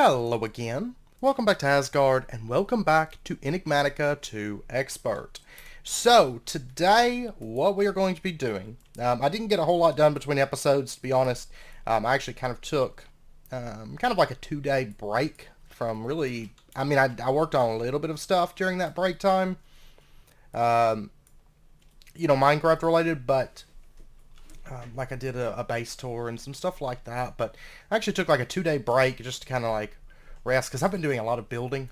Hello again. Welcome back to Asgard, and welcome back to Enigmatica 2 Expert. So, today, what we are going to be doing, I didn't get a whole lot done between episodes, to be honest. I actually kind of took, kind of like a 2-day break from really, I worked on a little bit of stuff during that break time. Minecraft related, but like I did a base tour and some stuff like that, but I actually took like a 2-day break just to kind of like rest, because I've been doing a lot of building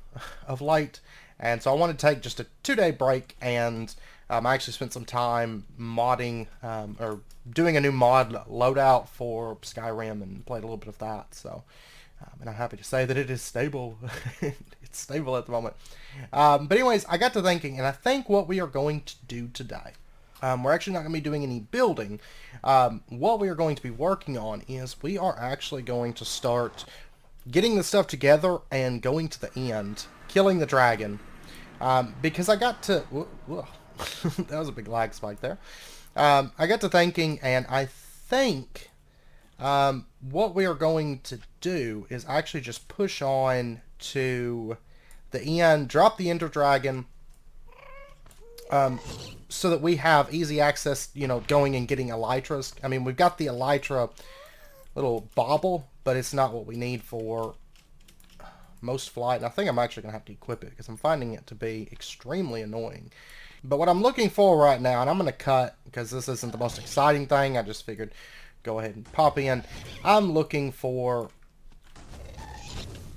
of late, and so I wanted to take just a 2-day break, and I actually spent some time modding, or doing a new mod loadout for Skyrim, and played a little bit of that, so, and I'm happy to say that it is stable. It's stable at the moment. But anyways, I got to thinking, and I think what we are going to do today, we're actually not going to be doing any building. What we are going to be working on is we are actually going to start getting the stuff together and going to the end, killing the dragon. Because I got to... that was a big lag spike there. I got to thinking, and I think what we are going to do is actually just push on to the end, drop the Ender Dragon, so that we have easy access, going and getting elytras. I mean, we've got the elytra little bauble, but it's not what we need for most flight. And I think I'm actually going to have to equip it, because I'm finding it to be extremely annoying. But what I'm looking for right now, and I'm going to cut, because this isn't the most exciting thing, I just figured go ahead and pop in. I'm looking for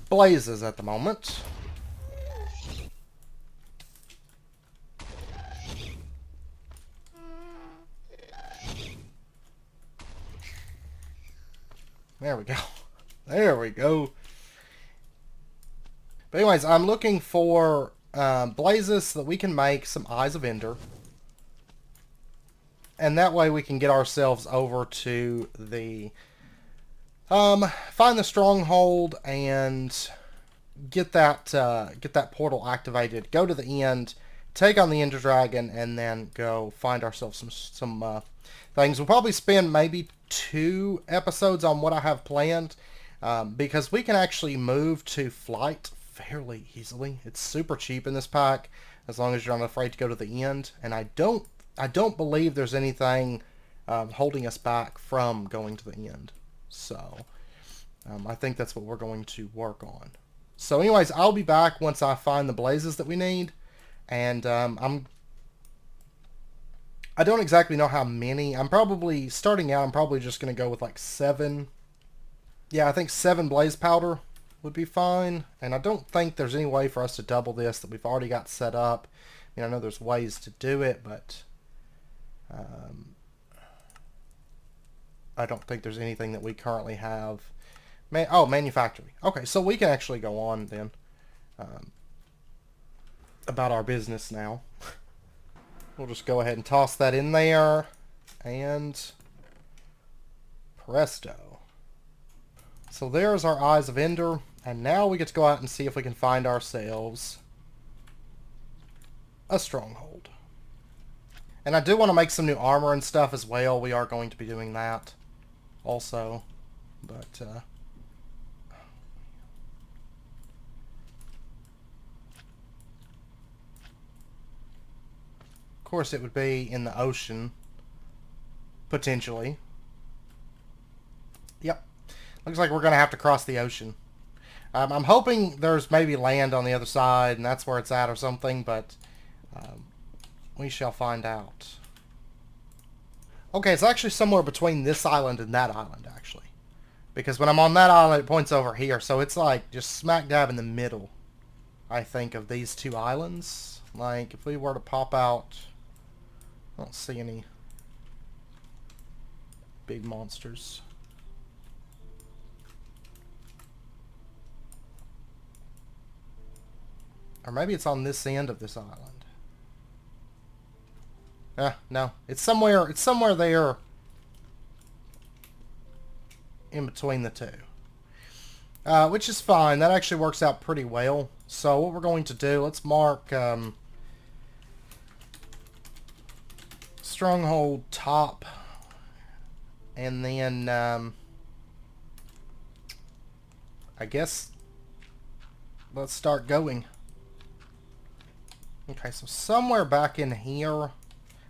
blazes at the moment. There we go. There we go. But anyways, I'm looking for blazes so that we can make some Eyes of Ender. And that way we can get ourselves over to the... find the stronghold and get that portal activated. Go to the end, take on the Ender Dragon, and then go find ourselves some things. We'll probably spend maybe 2 episodes on what I have planned, because we can actually move to flight fairly easily. It's super cheap in this pack, as long as you're not afraid to go to the end. And I don't believe there's anything holding us back from going to the end. So I think that's what we're going to work on. So anyways, I'll be back once I find the blazes that we need, and I don't exactly know how many. I'm probably, starting out, I'm probably just going to go with like 7. Yeah, I think 7 blaze powder would be fine. And I don't think there's any way for us to double this that we've already got set up. I know there's ways to do it, but I don't think there's anything that we currently have. Manufacturing. Okay, so we can actually go on then about our business now. We'll just go ahead and toss that in there, and presto. So there's our Eyes of Ender, and now we get to go out and see if we can find ourselves a stronghold. And I do want to make some new armor and stuff as well. We are going to be doing that also, but of course, it would be in the ocean, potentially. Yep. Looks like we're going to have to cross the ocean. I'm hoping there's maybe land on the other side, and that's where it's at or something, but we shall find out. Okay, it's actually somewhere between this island and that island, actually. Because when I'm on that island, it points over here, so it's like just smack dab in the middle, I think, of these 2 islands. Like, if we were to pop out... I don't see any big monsters. Or maybe it's on this end of this island. No. It's somewhere there in between the 2. Which is fine. That actually works out pretty well. So what we're going to do, let's mark stronghold top, and then I guess let's start going. Okay, so somewhere back in here,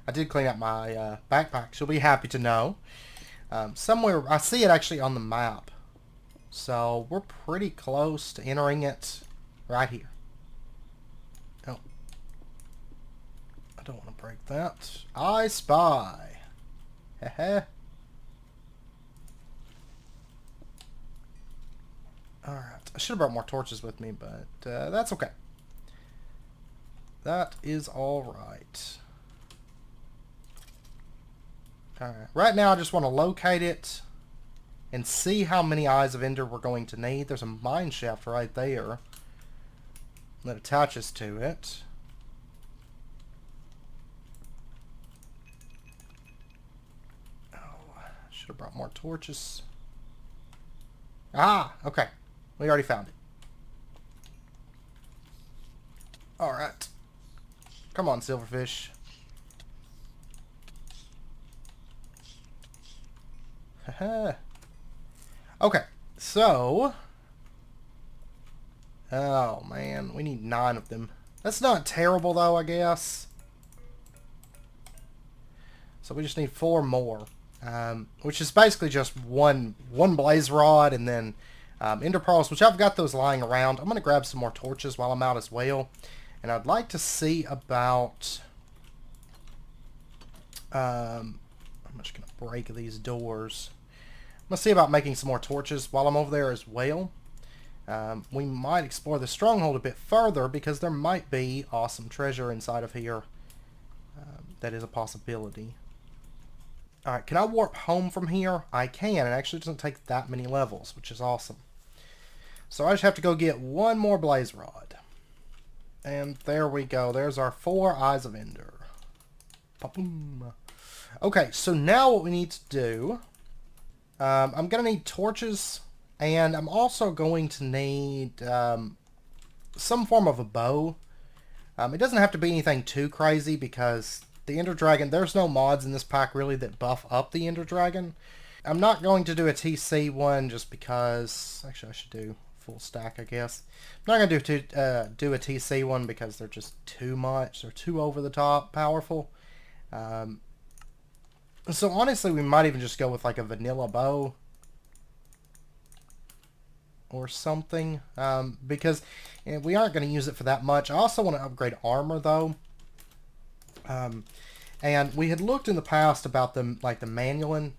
I did clean out my backpack. She'll be happy to know. Somewhere, I see it actually on the map. So we're pretty close to entering it right here. Oh. I don't want to break that. I spy. Heh. Alright. I should have brought more torches with me, but that's okay. That is alright. Alright. Right now I just want to locate it and see how many Eyes of Ender we're going to need. There's a mine shaft right there that attaches to it. Oh, should have brought more torches. Ah, okay. We already found it. Alright. Come on, silverfish. Haha. Okay, so... Oh, man. We need 9 of them. That's not terrible, though, I guess. So we just need 4 more. Which is basically just one blaze rod and then ender pearls, which I've got those lying around. I'm going to grab some more torches while I'm out as well. And I'd like to see about... I'm just going to break these doors. I'm going to see about making some more torches while I'm over there as well. We might explore the stronghold a bit further because there might be awesome treasure inside of here. That is a possibility. Alright, can I warp home from here? I can. It actually doesn't take that many levels, which is awesome. So I just have to go get one more blaze rod. And there we go. There's our 4 Eyes of Ender. Boom. Okay, so now what we need to do... I'm going to need torches, and I'm also going to need some form of a bow. It doesn't have to be anything too crazy because the Ender Dragon, there's no mods in this pack really that buff up the Ender Dragon. I'm not going to do a TC one just because, actually I should do full stack I guess. I'm not going to do a TC one because they're just too much, they're too over the top powerful. So honestly, we might even just go with like a vanilla bow or something, because we aren't going to use it for that much. I also want to upgrade armor though, and we had looked in the past about the Manualin,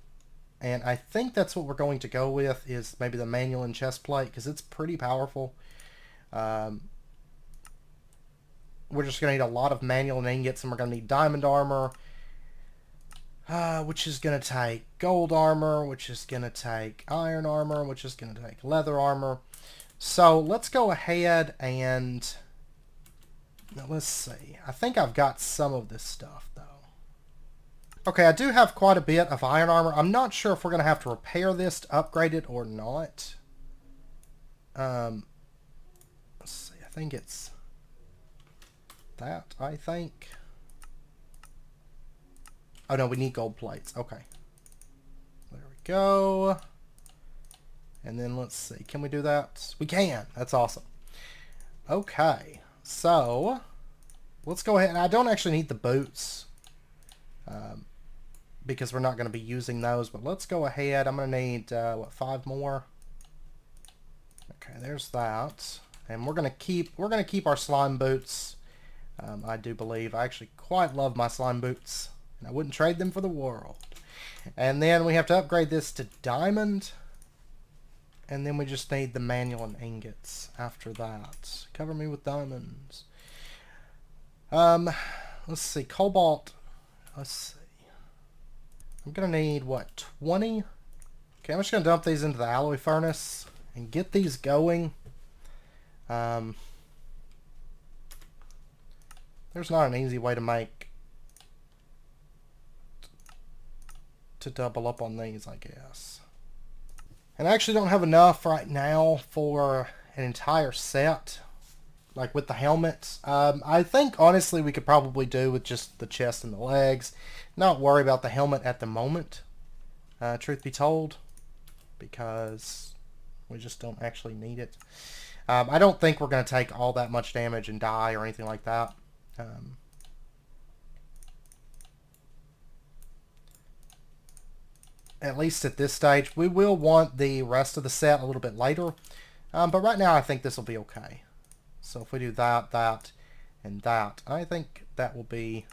and I think that's what we're going to go with, is maybe the Manualin chestplate because it's pretty powerful. We're just going to need a lot of Manualin ingots, and we're going to need diamond armor. Which is going to take gold armor, which is going to take iron armor, which is going to take leather armor. So let's go ahead and let's see. I think I've got some of this stuff though. Okay, I do have quite a bit of iron armor. I'm not sure if we're going to have to repair this to upgrade it or not. Let's see. I think it's that, I think. Oh no, we need gold plates. Okay. There we go. And then let's see. Can we do that? We can. That's awesome. Okay. So, let's go ahead. And I don't actually need the boots. Because we're not going to be using those. But let's go ahead. I'm going to need, what, 5 more? Okay, there's that. And we're going to keep our slime boots. I do believe. I actually quite love my slime boots. And I wouldn't trade them for the world. And then we have to upgrade this to diamond. And then we just need the Manualin ingots after that. Cover me with diamonds. Let's see. Cobalt. Let's see. I'm going to need, what, 20? Okay, I'm just going to dump these into the alloy furnace and get these going. There's not an easy way to double up on these, I guess. And I actually don't have enough right now for an entire set, like with the helmets. I think honestly we could probably do with just the chest and the legs, not worry about the helmet at the moment, truth be told, because we just don't actually need it. I don't think we're going to take all that much damage and die or anything like that. At least at this stage. We will want the rest of the set a little bit later. But right now I think this will be okay. So if we do that, that, and that, I think that will be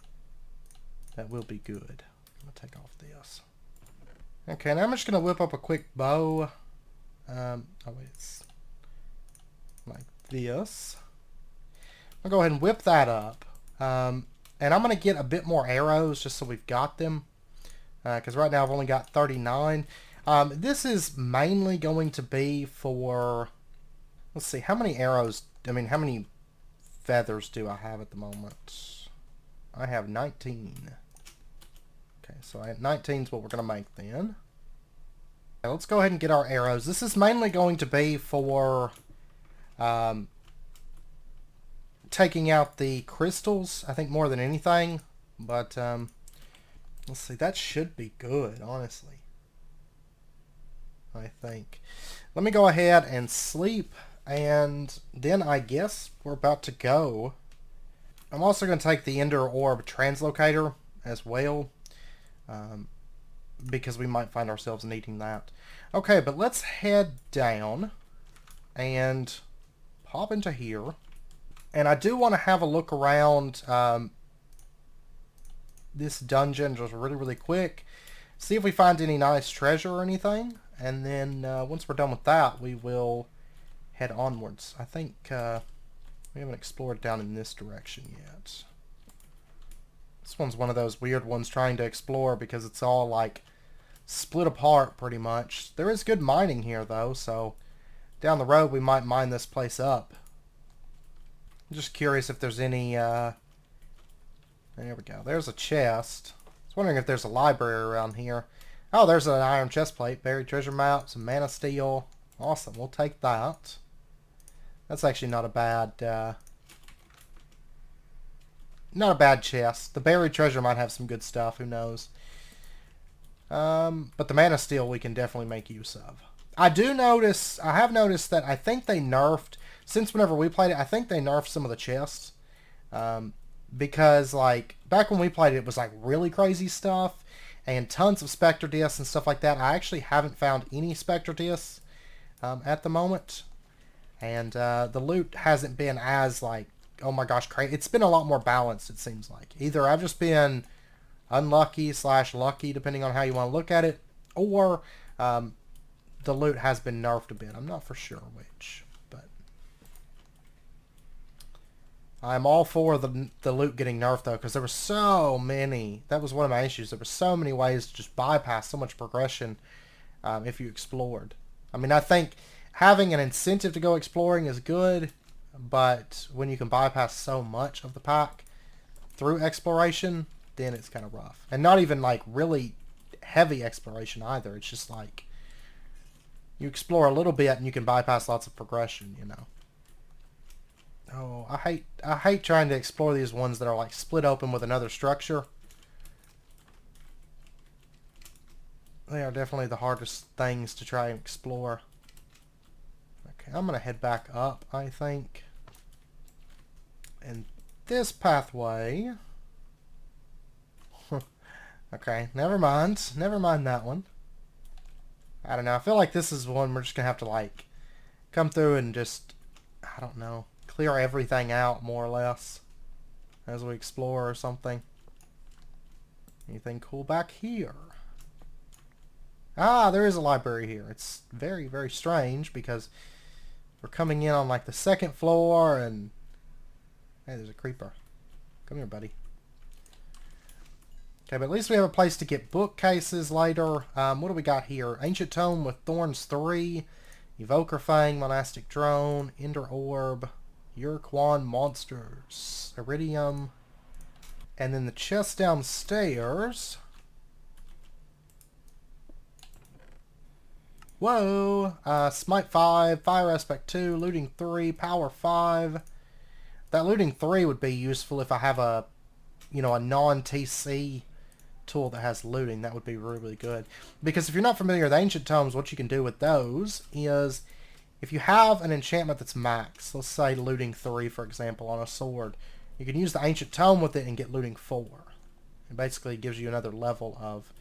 good. I'm going to take off this. Okay, now I'm just going to whip up a quick bow. Oh wait, it's like this. I'll go ahead and whip that up. And I'm going to get a bit more arrows just so we've got them. Because right now I've only got 39. This is mainly going to be for... Let's see, how many arrows... I mean, how many feathers do I have at the moment? I have 19. Okay, so 19 is what we're going to make then. Okay, let's go ahead and get our arrows. This is mainly going to be for... taking out the crystals, I think, more than anything. But... let's see, that should be good, honestly. I think. Let me go ahead and sleep, and then I guess we're about to go. I'm also going to take the Ender Orb Translocator as well, because we might find ourselves needing that. Okay, but let's head down and pop into here. And I do want to have a look around... this dungeon just really quick, see if we find any nice treasure or anything, and then once we're done with that we will head onwards. I think we haven't explored down in this direction yet. This one's one of those weird ones trying to explore because it's all like split apart pretty much. There is good mining here though, so down the road we might mine this place up. I'm just curious if there's any there we go. There's a chest. I was wondering if there's a library around here. Oh, there's an iron chest plate, buried treasure map, some mana steel. Awesome. We'll take that. That's actually not a bad chest. The buried treasure might have some good stuff. Who knows? But the mana steel we can definitely make use of. I have noticed that I think they nerfed, since whenever we played it, I think they nerfed some of the chests. Because, like, back when we played it, it was, like, really crazy stuff, and tons of Spectre Discs and stuff like that. I actually haven't found any Spectre Discs at the moment, and the loot hasn't been as, like, oh my gosh, crazy. It's been a lot more balanced, it seems like. Either I've just been unlucky / lucky, depending on how you want to look at it, or the loot has been nerfed a bit. I'm not for sure which. I'm all for the loot getting nerfed, though, because there were so many. That was one of my issues. There were so many ways to just bypass so much progression if you explored. I mean, I think having an incentive to go exploring is good, but when you can bypass so much of the pack through exploration, then it's kind of rough. And not even, like, really heavy exploration either. It's just, like, you explore a little bit and you can bypass lots of progression, you know. Oh, I hate trying to explore these ones that are like split open with another structure. They are definitely the hardest things to try and explore. Okay, I'm going to head back up, I think. And this pathway... okay, never mind. Never mind that one. I don't know. I feel like this is one we're just going to have to, like, come through and just... I don't know. Clear everything out, more or less, as we explore or something. Anything cool back here? Ah, there is a library here. It's very, very strange because we're coming in on like the second floor and... Hey, there's a creeper. Come here, buddy. Okay, but at least we have a place to get bookcases later. What do we got here? Ancient Tome with Thorns 3, Evoker Fang, Monastic Drone, Ender Orb, Urquan Monsters, Iridium, and then the chest downstairs. Whoa! Smite 5, Fire Aspect 2, Looting 3, Power 5. That Looting 3 would be useful if I have a, you know, a non-TC tool that has looting. That would be really, really good. Because if you're not familiar with Ancient Tomes, what you can do with those is if you have an enchantment that's max, let's say looting 3, for example, on a sword, you can use the ancient tome with it and get looting 4. It basically gives you another level of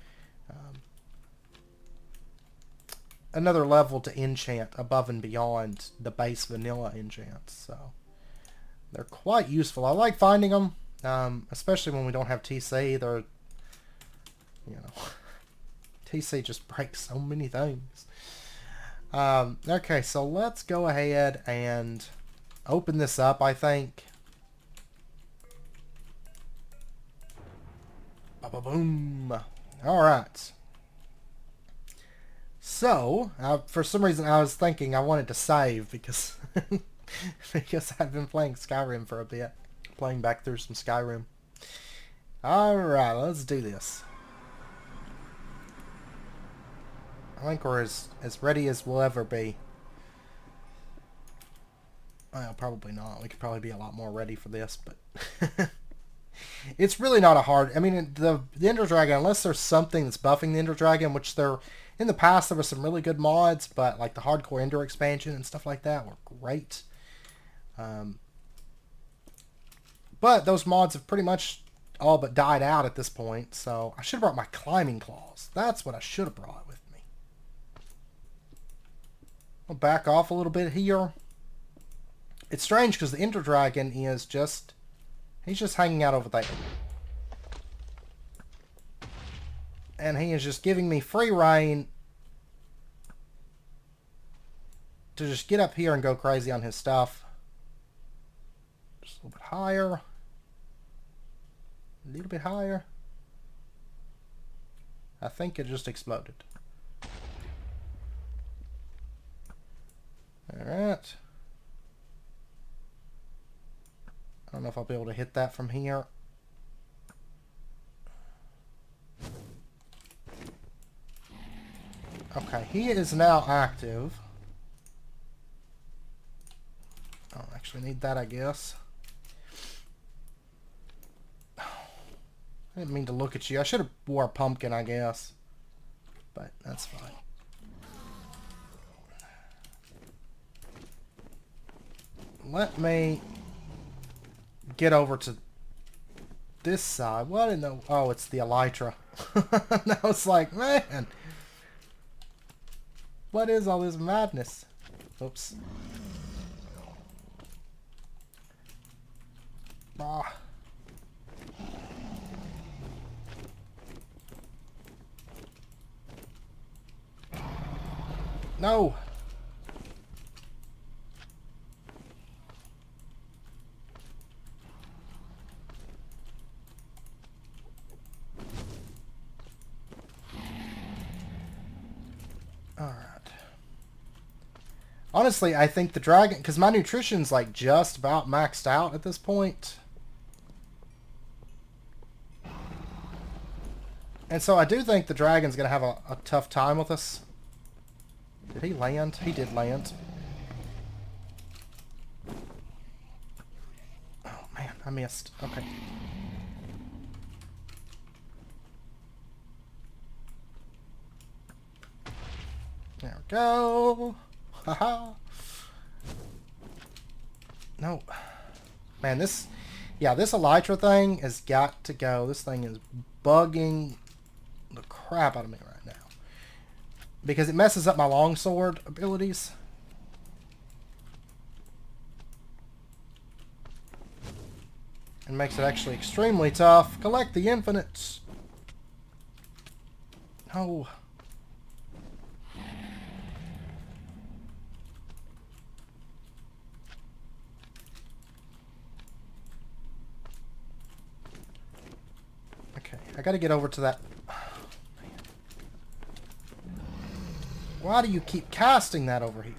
to enchant above and beyond the base vanilla enchants. So they're quite useful. I like finding them, especially when we don't have TC. They're, you know, TC just breaks so many things. Okay, so let's go ahead and open this up, I think. Ba-ba-boom. Alright. So, for some reason I was thinking I wanted to save because because I've been playing Skyrim for a bit. Playing back through some Skyrim. Alright, let's do this. I think we're as ready as we'll ever be. Well, probably not. We could probably be a lot more ready for this, but it's really not a hard... I mean, the Ender Dragon, unless there's something that's buffing the Ender Dragon, which there... In the past, there were some really good mods, but like the Hardcore Ender expansion and stuff like that were great. But those mods have pretty much all but died out at this point, so I should have brought my climbing claws. That's what I should have brought with me. I'll back off a little bit here. It's strange because the Ender Dragon is just... He's just hanging out over there. And he is just giving me free reign to just get up here and go crazy on his stuff. Just a little bit higher. A little bit higher. I think it just exploded. Alright. I don't know if I'll be able to hit that from here. Okay, he is now active. I don't actually need that, I guess. I didn't mean to look at you. I should have wore a pumpkin, I guess. But that's fine. Let me get over to this side. What in the... Oh, it's the elytra. And I was like, man... What is all this madness? Oops. Ah. No. Alright. Honestly, I think the dragon... Because my nutrition's like just about maxed out at this point. And so I do think the dragon's going to have a tough time with us. Did he land? He did land. Oh man, I missed. Okay. There we go. Haha. No. Man, this... Yeah, this elytra thing has got to go. This thing is bugging the crap out of me right now. Because it messes up my longsword abilities. And makes it actually extremely tough. Collect the infinites. No. Okay, I gotta get over to that. Oh, man. Why do you keep casting that over here?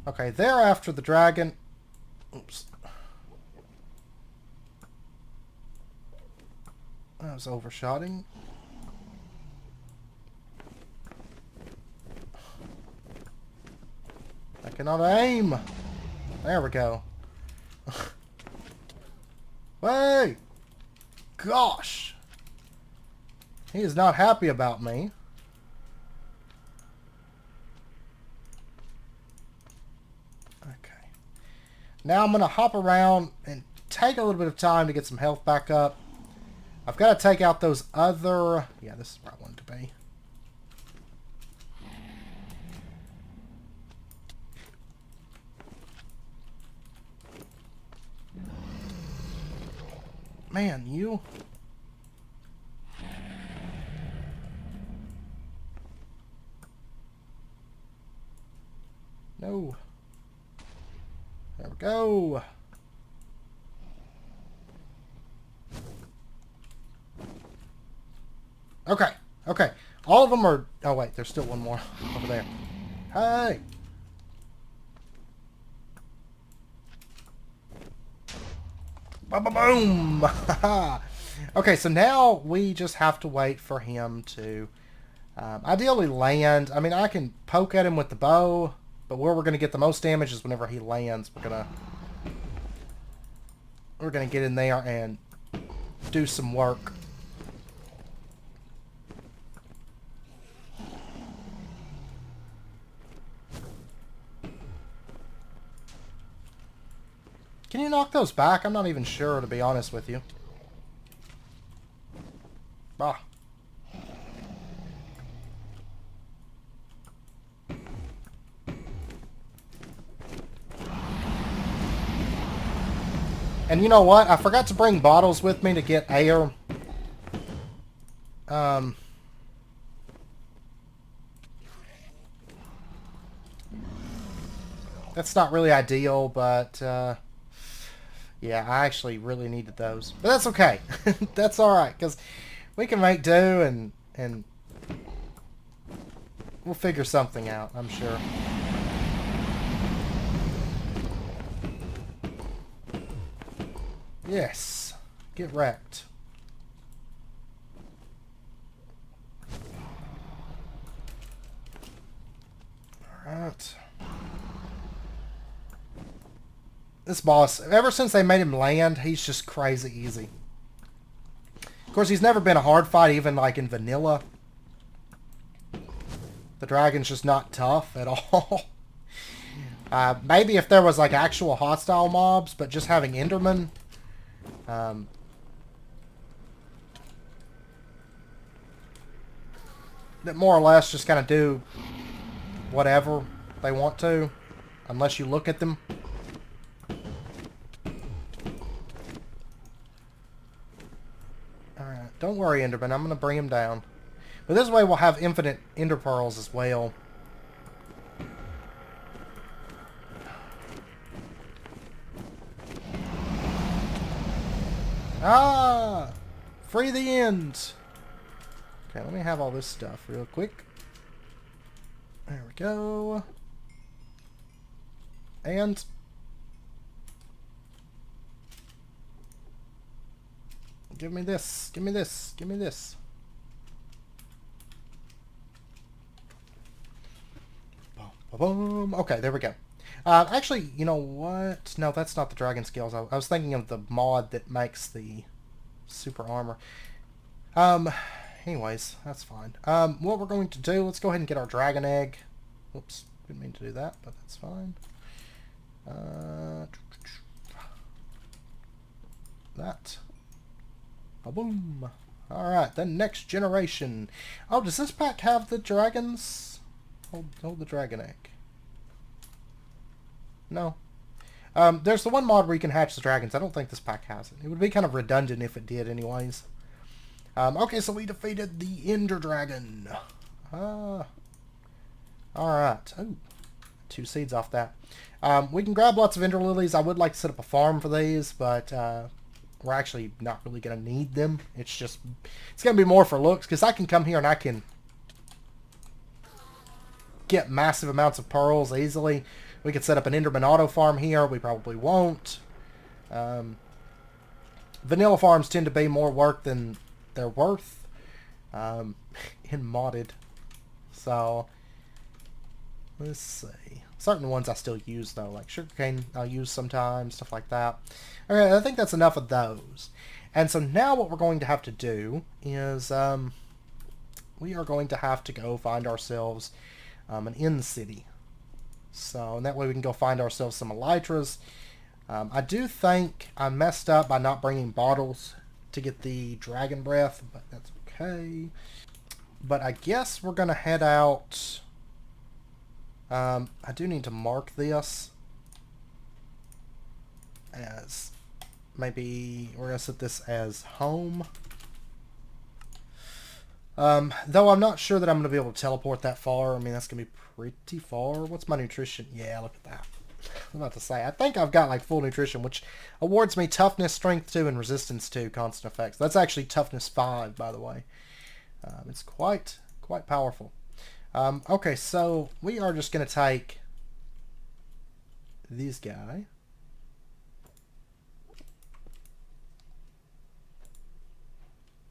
Okay, they're after the dragon. Oops. I was overshotting. I cannot aim. There we go. Wait! gosh. He is not happy about me. Okay. Now I'm going to hop around and take a little bit of time to get some health back up. I've got to take out those other... Yeah, this is where I wanted to be. Man, you... No. There we go. Okay, okay. All of them are... Oh, wait, there's still one more over there. Hey! Ba-ba-boom! Okay, so now we just have to wait for him to ideally land. I mean, I can poke at him with the bow, but where we're going to get the most damage is whenever he lands. We're gonna get in there and do some work. Can you knock those back? I'm not even sure, to be honest with you. Ah. And you know what? I forgot to bring bottles with me to get air. That's not really ideal, but yeah, I actually really needed those. But that's okay. That's alright, because we can make do and we'll figure something out, I'm sure. Yes. Get wrecked. Alright. This boss, ever since they made him land, he's just crazy easy. Of course, he's never been a hard fight, even like in vanilla. The dragon's just not tough at all. Maybe if there was like actual hostile mobs, but just having Enderman... that more or less just kind of do whatever they want to, unless you look at them. Alright, don't worry, Enderman. I'm going to bring him down. But this way we'll have infinite Ender Pearls as well. Ah! Free the ends! Okay, let me have all this stuff real quick. There we go. And... give me this, give me this, give me this. Boom. Okay, there we go. Actually, you know what? No, that's not the dragon scales. I was thinking of the mod that makes the super armor. Anyways, that's fine. What we're going to do, let's go ahead and get our dragon egg. Whoops, didn't mean to do that, but that's fine. That. Boom. Alright, then next generation. Oh, does this pack have the dragons? Hold the dragon egg. No. There's the one mod where you can hatch the dragons. I don't think this pack has it. It would be kind of redundant if it did anyways. Okay, so we defeated the Ender Dragon. Alright. Oh, 2 seeds off that. We can grab lots of Ender Lilies. I would like to set up a farm for these, but we're actually not really going to need them. It's going to be more for looks, because I can come here and I can get massive amounts of pearls easily. We could set up an Enderman auto farm here. We probably won't. Vanilla farms tend to be more work than they're worth in modded. So, let's see. Certain ones I still use, though. Like sugarcane I'll use sometimes, stuff like that. Okay, I think that's enough of those. And so now what we're going to have to do is we are going to have to go find ourselves an inn city. So and that way we can go find ourselves some elytras. I do think I messed up by not bringing bottles to get the dragon breath, but that's okay. But I guess we're going to head out. I do need to mark this as maybe we're going to set this as home. Though I'm not sure that I'm going to be able to teleport that far. I mean, that's going to be pretty far. What's my nutrition? Yeah, look at that. I'm about to say, I think I've got like full nutrition, which awards me toughness, strength 2, and resistance 2 constant effects. That's actually toughness 5, by the way. It's quite powerful. Okay, so we are just going to take this guy.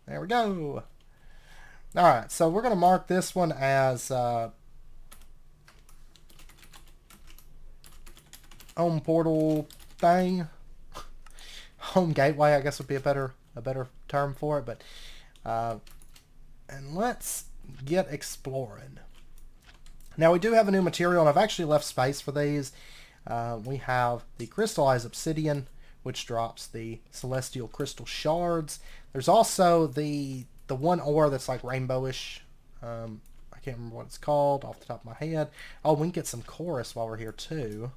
There we go. Alright, so we're going to mark this one as home portal thing. Home gateway, I guess, would be a better term for it. But and let's get exploring. Now we do have a new material, and I've actually left space for these. We have the crystallized obsidian, which drops the celestial crystal shards. There's also the one ore that's like rainbowish. I can't remember what it's called off the top of my head. Oh, we can get some chorus while we're here too,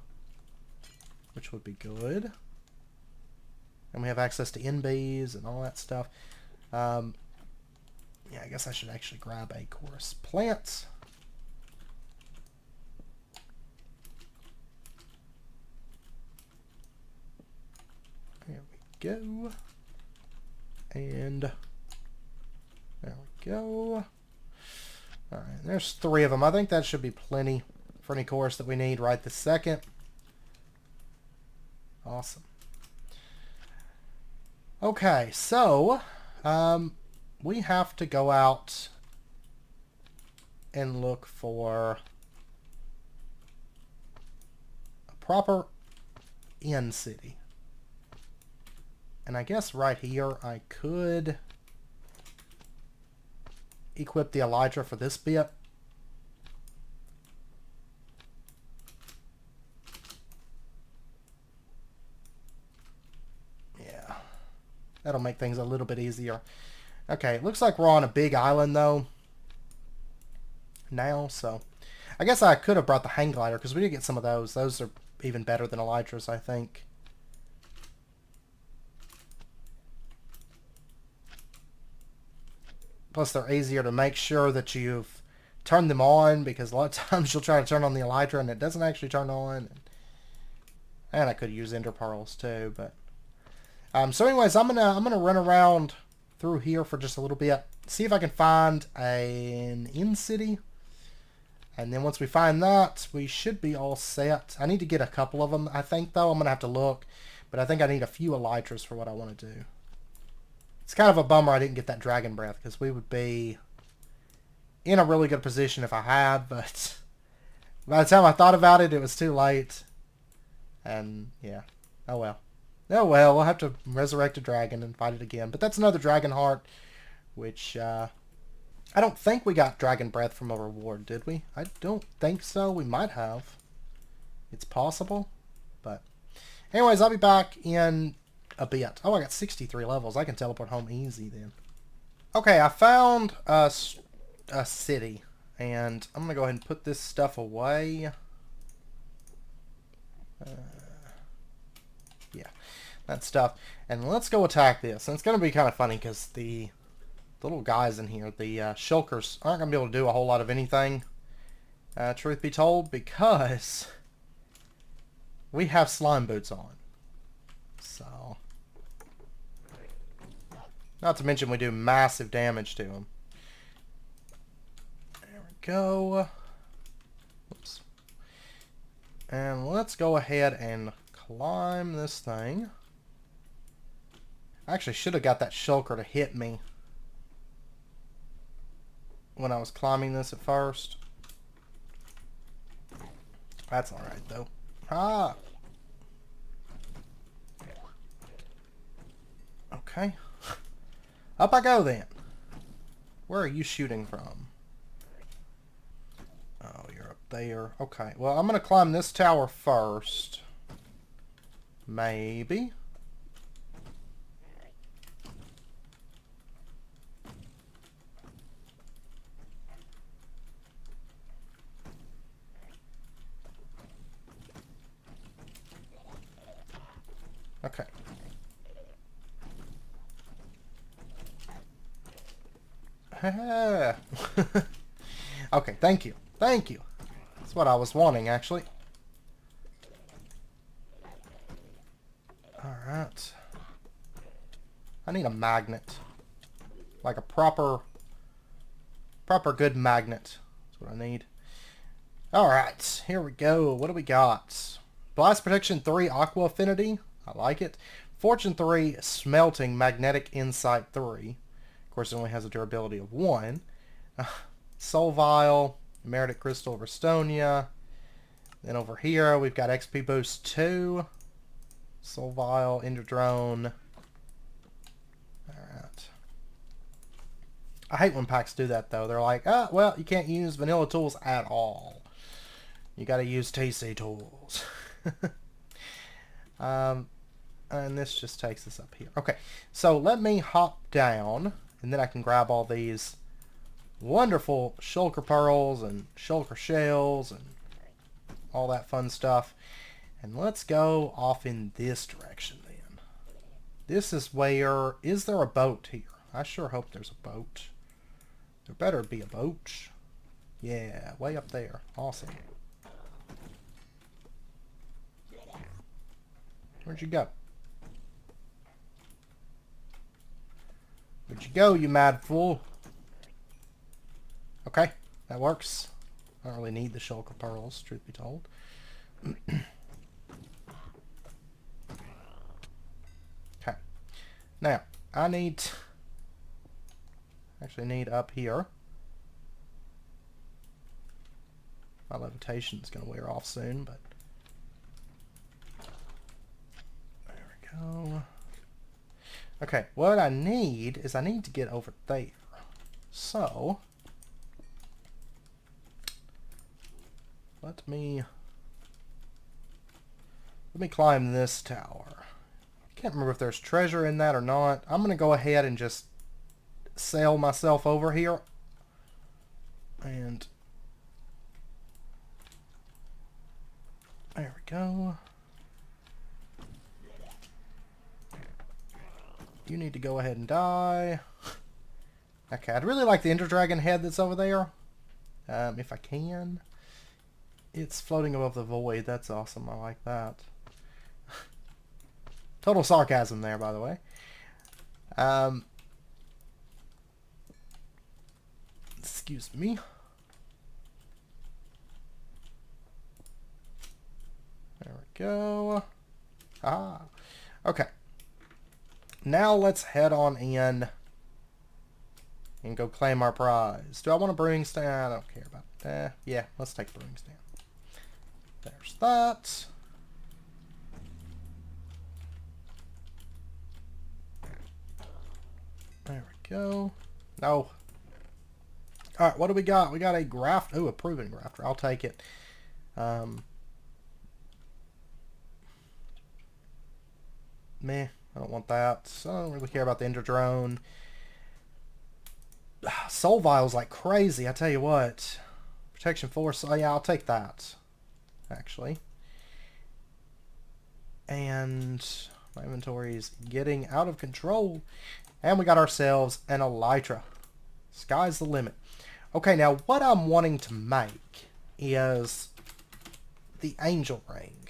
which would be good. And we have access to NBs and all that stuff. Yeah, I guess I should actually grab a chorus plant. There we go. And there we go. Alright, there's 3 of them. I think that should be plenty for any chorus that we need right this second. Awesome. Okay, so we have to go out and look for a proper inn city. And I guess right here I could equip the elytra for this bit. Yeah. That'll make things a little bit easier. Okay, it looks like we're on a big island though now, so I guess I could have brought the hang glider because we did get some of those. Those are even better than elytras, I think. Plus, they're easier to make sure that you've turned them on, because a lot of times you'll try to turn on the elytra and it doesn't actually turn on. And I could use ender pearls too, but so anyways, I'm gonna run around through here for just a little bit, see if I can find an inn city, and then once we find that, we should be all set. I need to get a couple of them, I think, though. I'm gonna have to look, but I think I need a few elytras for what I want to do. It's kind of a bummer I didn't get that dragon breath, because we would be in a really good position if I had, but by the time I thought about it, it was too late. And, yeah. Oh well. Oh well, we'll have to resurrect a dragon and fight it again. But that's another dragon heart, which, I don't think we got dragon breath from a reward, did we? I don't think so. We might have. It's possible. But, anyways, I'll be back in a bit. Oh, I got 63 levels. I can teleport home easy then. Okay, I found a city, and I'm gonna go ahead and put this stuff away. Yeah, that stuff. And let's go attack this. And it's gonna be kind of funny because the little guys in here, the shulkers, aren't gonna be able to do a whole lot of anything. Truth be told, because we have slime boots on. So, not to mention we do massive damage to them. There we go. Oops. And let's go ahead and climb this thing. I actually should have got that shulker to hit me when I was climbing this at first. That's alright though. Ah! Okay. Up I go then. Where are you shooting from? Oh, you're up there. Okay, well, I'm going to climb this tower first. Maybe. Okay. Okay, thank you. Thank you. That's what I was wanting, actually. Alright. I need a magnet. Like a proper good magnet. That's what I need. Alright, here we go. What do we got? Blast Protection 3 Aqua Affinity. I like it. Fortune 3 Smelting Magnetic Insight 3. Of course, it only has a durability of 1. Soul Vial, Meritic Crystal of Restonia. Then over here, we've got XP Boost 2. Soul Vial, Ender Drone. Alright. I hate when packs do that, though. They're like, ah, well, you can't use vanilla tools at all. You gotta use TC tools. And this just takes us up here. Okay, so let me hop down, and then I can grab all these wonderful shulker pearls and shulker shells and all that fun stuff. And let's go off in this direction then. This is where... Is there a boat here? I sure hope there's a boat. There better be a boat. Yeah, way up there. Awesome. Where'd you go? Where'd you go, you mad fool? Okay, that works. I don't really need the shulker pearls, truth be told. Okay. Now, I need... Actually need up here. My levitation's going to wear off soon, but... There we go. Okay, what I need is I need to get over there. So... Let me climb this tower. Can't remember if there's treasure in that or not. I'm going to go ahead and just sail myself over here. And there we go. You need to go ahead and die. Okay, I'd really like the Ender Dragon head that's over there. If I can. It's floating above the void. That's awesome. I like that. Total sarcasm there, by the way. Excuse me. There we go. Ah. Okay. Now let's head on in and go claim our prize. Do I want a brewing stand? I don't care about that. Yeah, let's take a brewing stand. There's that. There we go. No. Alright, what do we got? We got a graft. Oh, a proven grafter. I'll take it. Meh. I don't want that. I don't really care about the Ender Drone. Soul Vials like crazy. I tell you what. Protection 4. So yeah, I'll take that. Actually. And my inventory is getting out of control. And we got ourselves an elytra. Sky's the limit. Okay, now what I'm wanting to make is the Angel Ring,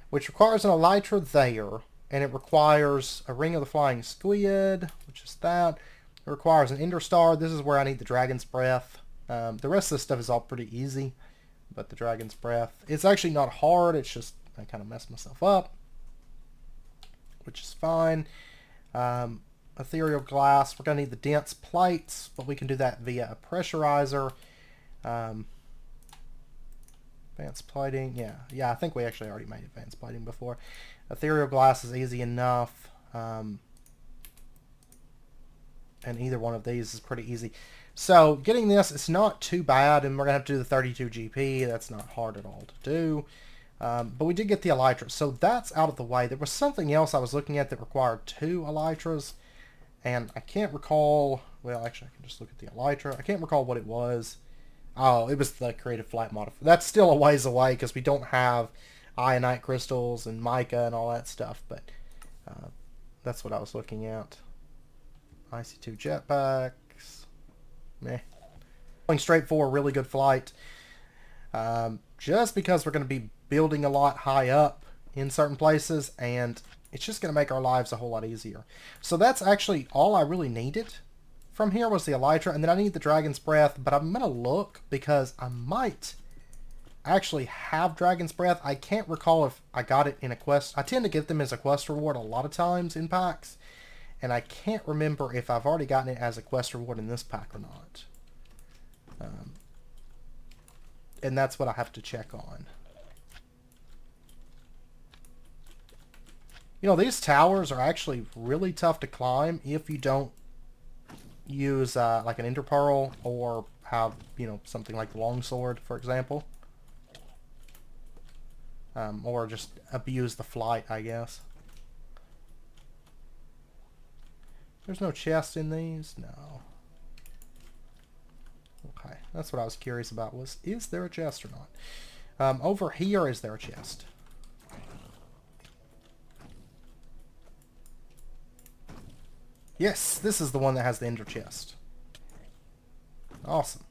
which requires an elytra there, and it requires a Ring of the Flying Squid, which is that. It requires an Ender Star. This is where I need the Dragon's Breath. The rest of this stuff is all pretty easy, but the Dragon's Breath, it's actually not hard. It's just I kind of messed myself up, which is fine. Ethereal glass. We're going to need the dense plates, but we can do that via a pressurizer. Advanced plating. Yeah, I think we actually already made advanced plating before. Ethereal glass is easy enough. and either one of these is pretty easy. So getting this, it's not too bad, and we're going to have to do the 32 GP. That's not hard at all to do. But we did get the elytra, so that's out of the way. There was something else I was looking at that required 2 elytras, and I can't recall. Well, actually, I can just look at the elytra. I can't recall what it was. Oh, it was the creative flight modifier. That's still a ways away because we don't have ionite crystals and mica and all that stuff, but that's what I was looking at. IC2 jetpacks. Meh. Going straight for a really good flight. Just because we're going to be building a lot high up in certain places, and it's just going to make our lives a whole lot easier. So that's actually all I really needed from here was the elytra, and then I need the dragon's breath, but I'm going to look because I might actually have dragon's breath. I can't recall if I got it in a quest. I tend to get them as a quest reward a lot of times in packs, and I can't remember if I've already gotten it as a quest reward in this pack or not. And that's what I have to check on. You know, these towers are actually really tough to climb if you don't use like an ender pearl or have, you know, something like the longsword, for example. Or just abuse the flight, I guess. There's no chest in these? No. Okay, that's what I was curious about, was, is there a chest or not? Over here, is there a chest? Yes, this is the one that has the ender chest. Awesome.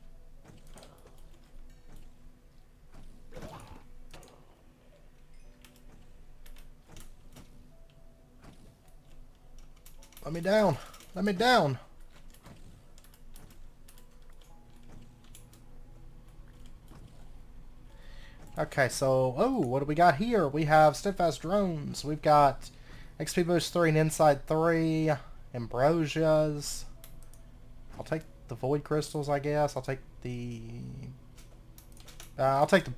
Let me down. Let me down. Okay, so, oh, what do we got here? We have steadfast drones. We've got XP boost 3 and inside 3. Ambrosias. I'll take the void crystals, I guess. I'll take the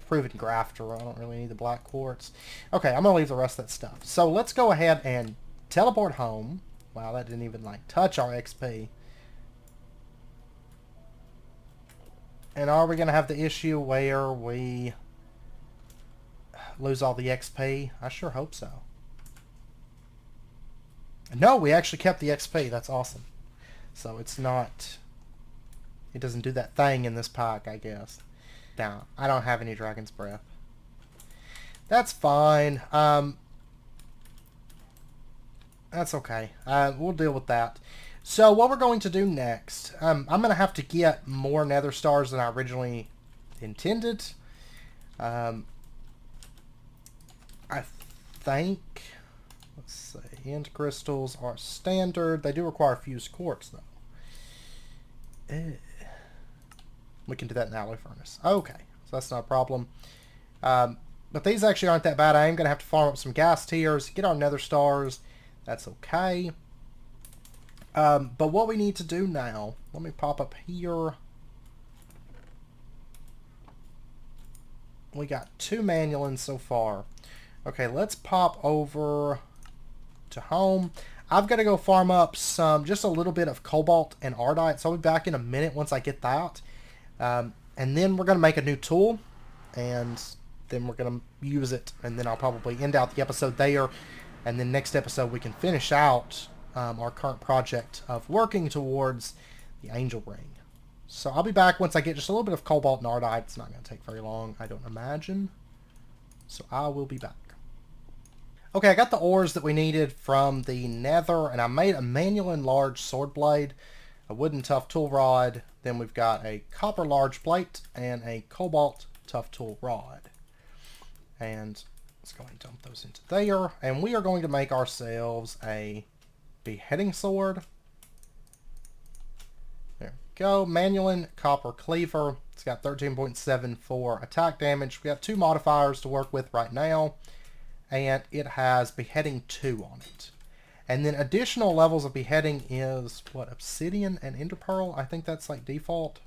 proven grafter. I don't really need the black quartz. Okay, I'm gonna leave the rest of that stuff. So let's go ahead and teleport home. Wow, that didn't even like touch our XP. And are we gonna have the issue where we lose all the XP? I sure hope so. No, we actually kept the XP. That's awesome. So it's not... It doesn't do that thing in this pack, I guess. Now, I don't have any Dragon's Breath. That's fine. That's okay. We'll deal with that. So what we're going to do next, I'm going to have to get more Nether Stars than I originally intended. I think... Let's see. End crystals are standard. They do require fused quartz, though. We can do that in the alloy furnace. Okay, so that's not a problem. But these actually aren't that bad. I am going to have to farm up some gas tiers, get our nether stars. That's okay. But what we need to do now, let me pop up here. We got 2 manuals so far. Okay, let's pop over to home. I've got to go farm up just a little bit of cobalt and ardite, so I'll be back in a minute once I get that. And then we're going to make a new tool, and then we're going to use it, and then I'll probably end out the episode there, and then next episode we can finish out our current project of working towards the angel ring. So I'll be back once I get just a little bit of cobalt and ardite. It's not going to take very long, I don't imagine. So I will be back. Okay, I got the ores that we needed from the nether, and I made a manual large sword blade, a wooden tough tool rod, then we've got a copper large plate, and a cobalt tough tool rod. And let's go ahead and dump those into there, and we are going to make ourselves a beheading sword. There we go. Manual copper cleaver. It's got 13.74 attack damage. We got 2 modifiers to work with right now, and it has beheading 2 on it. And then additional levels of beheading is, what, obsidian and ender pearl? I think that's like default,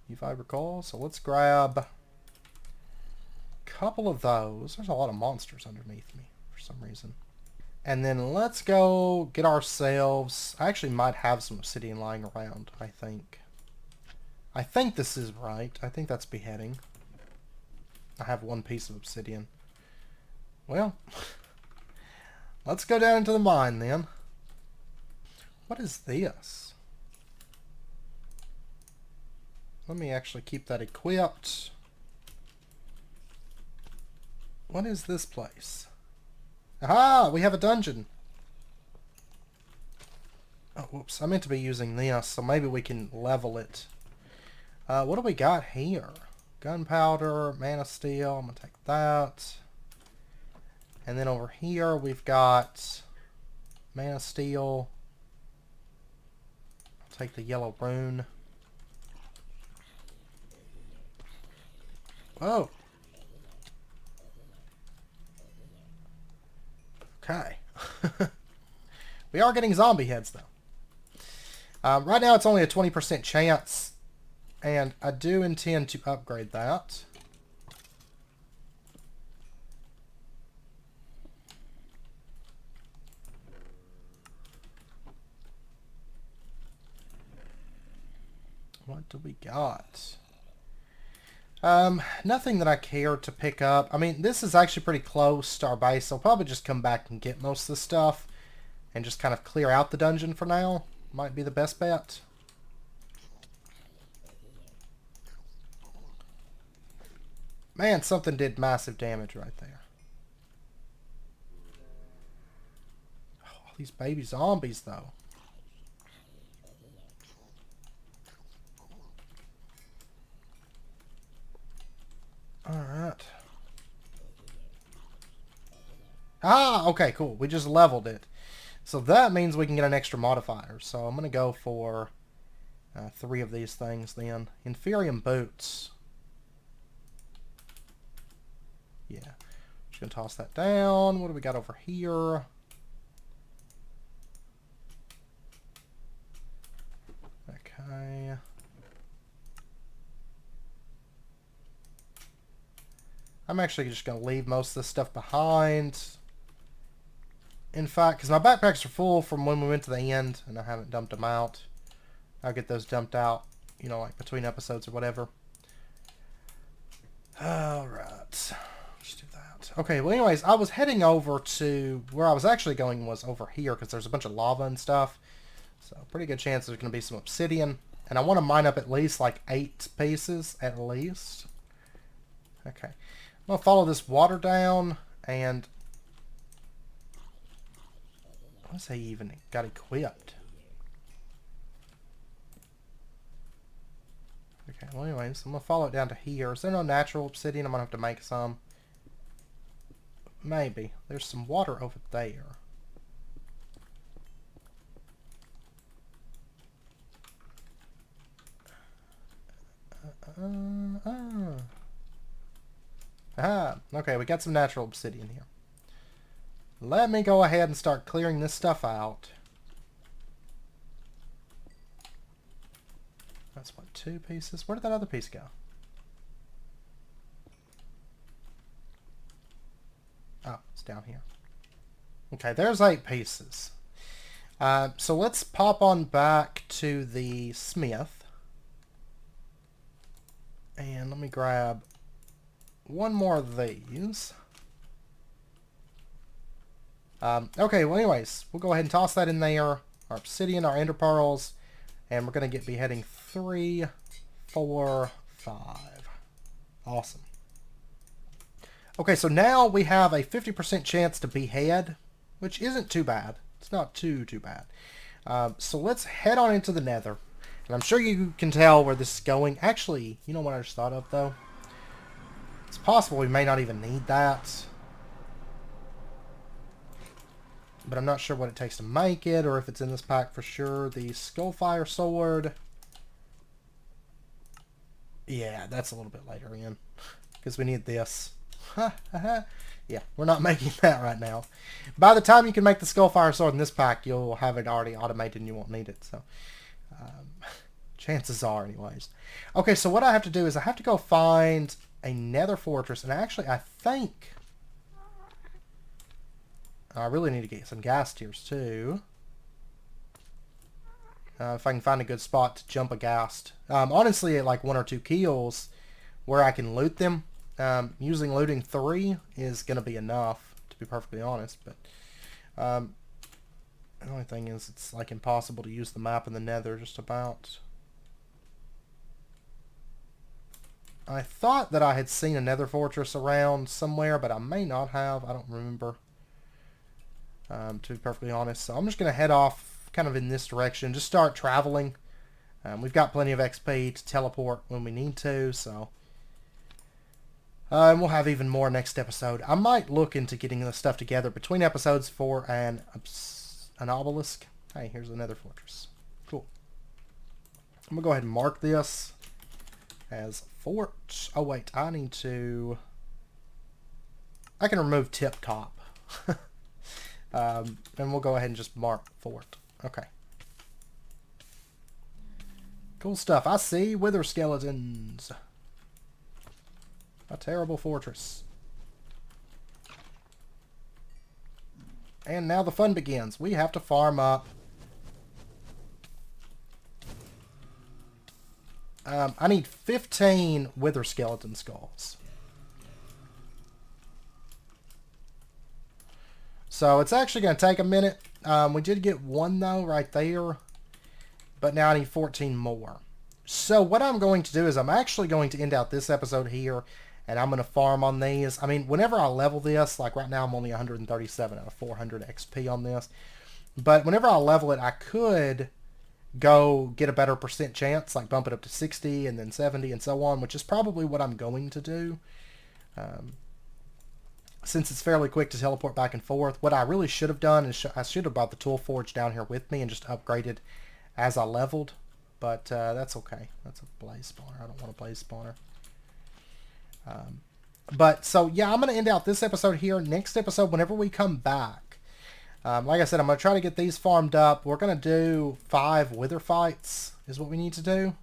if I recall. So let's grab a couple of those. There's a lot of monsters underneath me for some reason. And then let's go get ourselves... I actually might have some obsidian lying around, I think. I think this is right. I think that's beheading. I have one piece of obsidian. Well, let's go down into the mine then. What is this? Let me actually keep that equipped. What is this place? Aha! We have a dungeon. Oh, whoops. I meant to be using this, so maybe we can level it. What do we got here? Gunpowder, man of steel. I'm going to take that. And then over here we've got man of steel. I'll take the yellow rune. Whoa. Okay. We are getting zombie heads, though. Right now it's only a 20% chance, and I do intend to upgrade that. What do we got? Nothing that I care to pick up. I mean, this is actually pretty close to our base, so I'll probably just come back and get most of the stuff and just kind of clear out the dungeon for now. Might be the best bet. Man, something did massive damage right there. Oh, all these baby zombies, though. Alright. Ah, okay, cool. We just leveled it. So that means we can get an extra modifier. So I'm going to go for 3 of these things then. Inferium boots. Yeah. Just going to toss that down. What do we got over here? Okay. I'm actually just going to leave most of this stuff behind. In fact, because my backpacks are full from when we went to the end, and I haven't dumped them out. I'll get those dumped out, you know, like between episodes or whatever. Alright. Let's do that. Okay, well anyways, I was heading over to... Where I was actually going was over here, because there's a bunch of lava and stuff. So, pretty good chance there's going to be some obsidian. And I want to mine up at least like 8 pieces, at least. Okay. I'm going to follow this water down, and... What's he even got equipped? Okay, well anyways, I'm going to follow it down to here. Is there no natural obsidian? I'm going to have to make some. Maybe. There's some water over there. Ah, okay, we got some natural obsidian here. Let me go ahead and start clearing this stuff out. That's what, 2 pieces? Where did that other piece go? Oh, it's down here. Okay, there's 8 pieces. So let's pop on back to the smith. And let me grab 1 more of these. Okay, well anyways, we'll go ahead and toss that in there. Our obsidian, our ender pearls, and we're going to get beheading 3, 4, 5. Awesome. Okay, so now we have a 50% chance to behead, which isn't too bad. It's not too bad. So let's head on into the nether. And I'm sure you can tell where this is going. Actually, you know what I just thought of, though? It's possible we may not even need that. But I'm not sure what it takes to make it, or if it's in this pack for sure. The Skullfire Sword. Yeah, that's a little bit later in. Because we need this. Yeah, we're not making that right now. By the time you can make the Skullfire Sword in this pack, you'll have it already automated and you won't need it. So, chances are anyways. Okay, so what I have to do is I have to go find a Nether Fortress. And actually, I think... I really need to get some gas tiers too. If I can find a good spot to jump a ghast. Honestly, at like 1 or 2 kills where I can loot them, using looting 3 is going to be enough, to be perfectly honest. But the only thing is it's like impossible to use the map in the Nether just about. I thought that I had seen a Nether Fortress around somewhere, but I may not have. I don't remember, to be perfectly honest. So I'm just going to head off kind of in this direction. Just start traveling. We've got plenty of XP to teleport when we need to, so. And we'll have even more next episode. I might look into getting the stuff together between episodes for an obelisk. Hey, here's the Nether Fortress. Cool. I'm going to go ahead and mark this as fort. Oh, wait. I need to... I can remove tip top. And we'll go ahead and just mark fort. Okay. Cool stuff. I see wither skeletons. A terrible fortress. And now the fun begins. We have to farm up. I need 15 wither skeleton skulls. So it's actually going to take a minute. We did get one though right there. But now I need 14 more. So what I'm going to do is I'm actually going to end out this episode here. And I'm going to farm on these. I mean, whenever I level this, like right now I'm only 137 out of 400 XP on this. But whenever I level it, I could go get a better percent chance, like bump it up to 60 and then 70 and so on, which is probably what I'm going to do. Since it's fairly quick to teleport back and forth, what I really should have done is I should have brought the tool forge down here with me and just upgraded as I leveled. But that's okay. That's a blaze spawner. I don't want a blaze spawner. But so yeah, I'm going to end out this episode here. Next episode, whenever we come back, like I said, I'm going to try to get these farmed up. We're going to do 5 wither fights is what we need to do.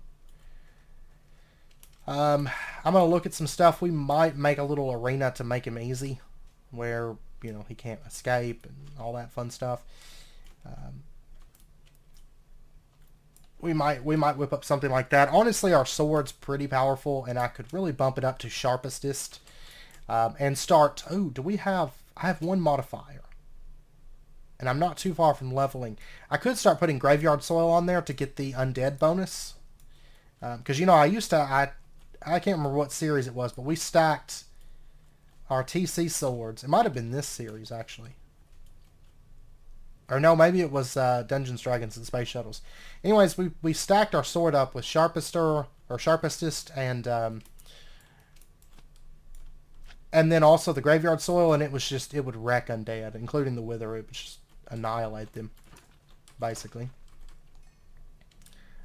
I'm going to look at some stuff. We might make a little arena to make him easy where, you know, he can't escape and all that fun stuff. We might whip up something like that. Honestly, our sword's pretty powerful, and I could really bump it up to sharpestest and start. Oh, do we have? I have 1 modifier, and I'm not too far from leveling. I could start putting graveyard soil on there to get the undead bonus, because you know I used to. I can't remember what series it was, but we stacked our TC swords. It might have been this series actually. Or no, maybe it was Dungeons, Dragons, and Space Shuttles. Anyways, we stacked our sword up with sharpestest and then also the graveyard soil, and it would wreck undead, including the wither. It would just annihilate them, basically.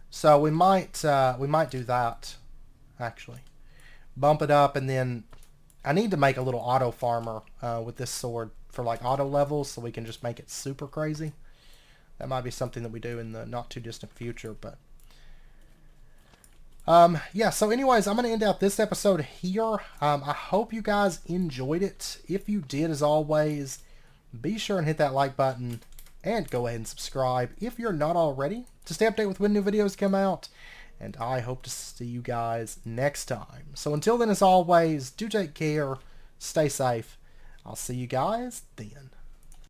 So we might do that, actually. Bump it up, and then I need to make a little auto farmer with this sword for like auto levels, so we can just make it super crazy. That might be something that we do in the not too distant future, but yeah, so anyways, I'm going to end out this episode here. I hope you guys enjoyed it. If you did, as always, be sure and hit that like button and go ahead and subscribe if you're not already to stay updated with when new videos come out. And I hope to see you guys next time. So until then, as always, do take care, stay safe. I'll see you guys then.